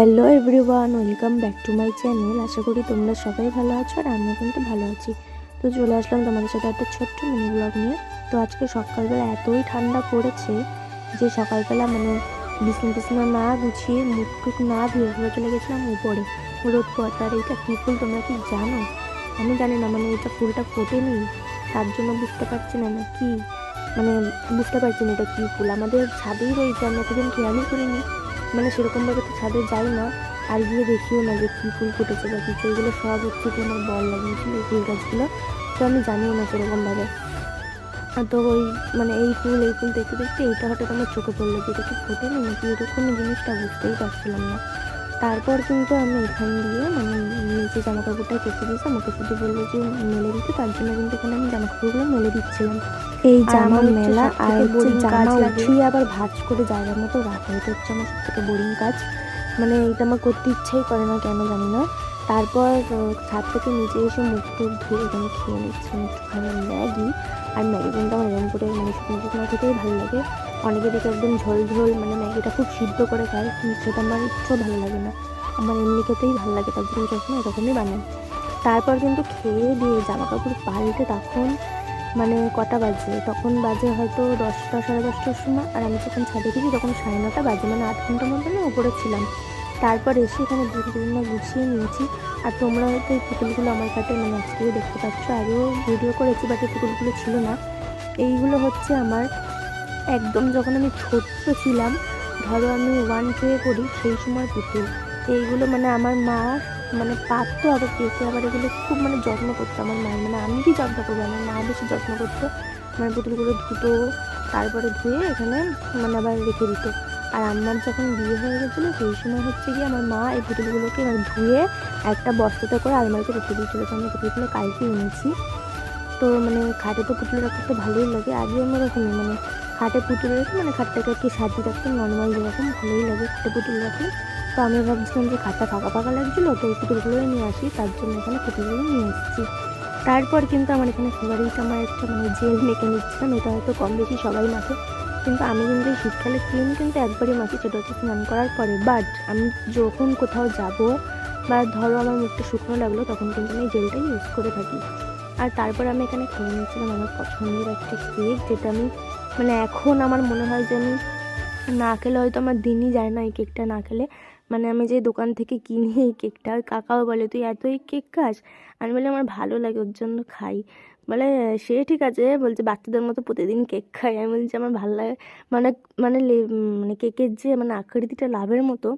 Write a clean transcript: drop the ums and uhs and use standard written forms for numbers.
Hello everyone, welcome back to my channel. আশা করি তোমরা সবাই ভালো আছো আর আমিও কিন্তু ভালো আছি। তো চলে আসলাম তোমাদের সাথে একটা ছোট্ট মিনি ব্লগ নিয়ে। তো আজকে সকালবেলা এতই ঠান্ডা পড়েছে যে সকালবেলা বিছনা টিছনা না গুছিয়ে মুখ টুক না ধুয়ে ঘুরে চলে গেছিলাম উপরে রোদ পোয়াতে। আর এইটা কী ফুল তোমরা কি জানো? আমি জানি না, এটা ফুলটা ফোটেনি, তার জন্য বুঝতে পারছি না কি, বুঝতে পারছি না এটা কী ফুল। আমাদের ছাদেই রয়েছে, আমি এতদিন খেয়ালই করিনি, সেরকমভাবে তো ছাদে যাই না আর গিয়ে দেখিও না যে কী ফুল ফুটেছে বা কিছু। এগুলো সব হচ্ছে কি আমার বল লাগিয়েছিল এই ফুল গাছগুলো, তো আমি জানিও না সেরকমভাবে। তো এই ফুল দেখতে দেখতে এইটা হঠাৎ আমার চোখে পড়লো যে এটা কি ফোটেনি নাকি, এরকম জিনিসটা বুঝতেই পারছিলাম না। তারপর কিন্তু আমি এখান দিয়ে নিচে জামা কাপড়টা কেটে দিয়েছি, আমাকে শুধু বললো যে মেলে দিতে, তার জন্য কিন্তু এখানে আমি জামা কাপড়গুলো মেলে দিচ্ছিলাম। এই জামা মেলা আর জামা উঠিয়ে আবার ভাঁজ করে জায়গার মতো রাখা, এটা হচ্ছে আমার সব থেকে বোরিং কাজ। এটা আমার করতে ইচ্ছাই করে না, কেন জানি না। তারপর ছাদ থেকে নিচে এসে মুখ টুক ধুয়ে এখানে খেয়ে নিচ্ছি একটুখানি ম্যাগি। আর ম্যাগি কিন্তু আমার এরকম করে শুকনো শুকনো খেতেই ভালো লাগে। অনেকে দেখে একদম ঝোল ঝোল ম্যাগিটা খুব সিদ্ধ করে খায়, সেটা আমার একটু ভালো লাগে না, আমার এমনি খেতেই ভালো লাগে, তার জন্য যখন এরকমই বানাই। তারপর কিন্তু খেয়ে দিয়ে জামা কাপড় পাল্টে তখন কটা বাজে, তখন বাজে হয়তো 10টা সাড়ে 10টার সময়। আর আমি যখন ছাদে গেছি তখন 9:30 বাজে, 8 ঘন্টার মধ্যে না উপরে ছিলাম। তারপর এসে এখানে পুতুলগুলো গুছিয়ে নিয়েছি। আর তোমরা হয়তো এই পুতুলগুলো আমার কাছে আজকেও দেখতে পাচ্ছ, আগেও ভিডিও করেছি, বাট এই পুতুলগুলো ছিল না। এইগুলো হচ্ছে আমার একদম যখন আমি ছোট্ট ছিলাম, ধরো আমি 1-2 পড়ি সেই সময় পুতুল। এইগুলো আমার মা পারতো, আবার কেকে আবার এগুলো খুব যত্ন করতো আমার মা, আমি কি যত্ন করবো, আমার মা বেশি যত্ন করতো। পুতুলগুলো ধুতো, তারপরে ধুয়ে এখানে আবার রেখে দিত। আর আমার যখন বিয়ে হয়ে গেছিলো সেই সময় হচ্ছে গিয়ে আমার মা এই পুতুলগুলোকে ধুয়ে একটা বস্তাতে করে আলমারিতে রেখে দিয়েছিলো। তো আমি পুতুলগুলো কালকে এনেছি। তো খাটে তো পুতুল রাখতে তো ভালোই লাগে, আগে আমি এরকমই খাটে পুতুল রেখে খাটটাকে একটু সাজিয়ে রাখতাম নর্মাল যেরকম, ভালোই লাগে খাটে পুতুল রাখলে। তো আমি ভাবছিলাম যে খাটটা ফাঁকা ফাঁকা লাগছিলো, তো ওই পুতুলগুলোই নিয়ে আসি, তার জন্য এখানে পুতুলগুলো নিয়ে এসেছি। তারপর কিন্তু আমার এখানে ফেভারিট আমার একটা জেল মেখে নিচ্ছিলাম, এটা হয়তো কম বেশি সবাই মাখে, কিন্তু আমি কিন্তু এই শীতকালে ক্রিম কিন্তু একবারই মাখি, সেটা হচ্ছে স্নান করার পরে। বাট আমি যখন কোথাও যাব বা ধরো আমার মুখটা শুকনো লাগলো, তখন কিন্তু আমি জেলটাই ইউজ করে থাকি। আর তারপর আমি এখানে খেয়ে নিয়েছিলাম আমার পছন্দের একটা কেক, যেটা আমি এখন আমার মনে হয় যে আমি না খেলে হয়তো আমার দিনই যায় না এই কেকটা না খেলে। আমি যে দোকান থেকে কিনি এই কেকটা, আর কাকাও বলে তুই এতই কেক খাস, আমি বলি আমার ভালো লাগে ওর জন্য খাই। বলে সে ঠিক আছে, বলছে বাচ্চাদের মতো প্রতিদিন কেক খাই। আমি বলছি আমার ভালো লাগে, মানে মানে কেকের যে আকৃতিটা লাভের মতো,